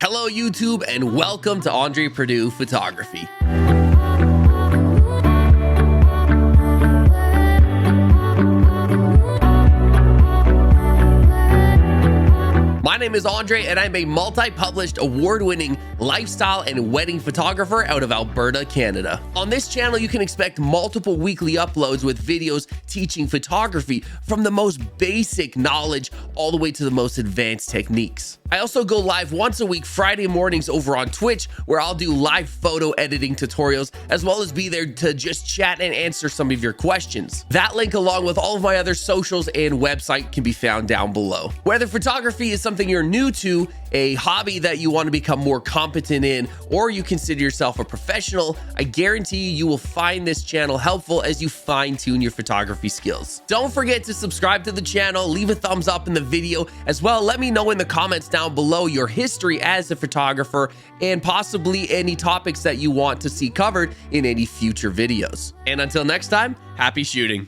Hello YouTube and welcome to Andre Purdue Photography. My name is Andre and I'm a multi-published award-winning lifestyle and wedding photographer out of Alberta, Canada. On this channel, you can expect multiple weekly uploads with videos teaching photography from the most basic knowledge all the way to the most advanced techniques. I also go live once a week Friday mornings over on Twitch, where I'll do live photo editing tutorials as well as be there to just chat and answer some of your questions. That link along with all of my other socials and website can be found down below. Whether photography is something you're new to, a hobby that you want to become more competent in, or you consider yourself a professional, I guarantee you will find this channel helpful as you fine-tune your photography skills. Don't forget to subscribe to the channel, leave a thumbs up in the video, as well let me know in the comments down below your history as a photographer and possibly any topics that you want to see covered in any future videos. And until next time, happy shooting.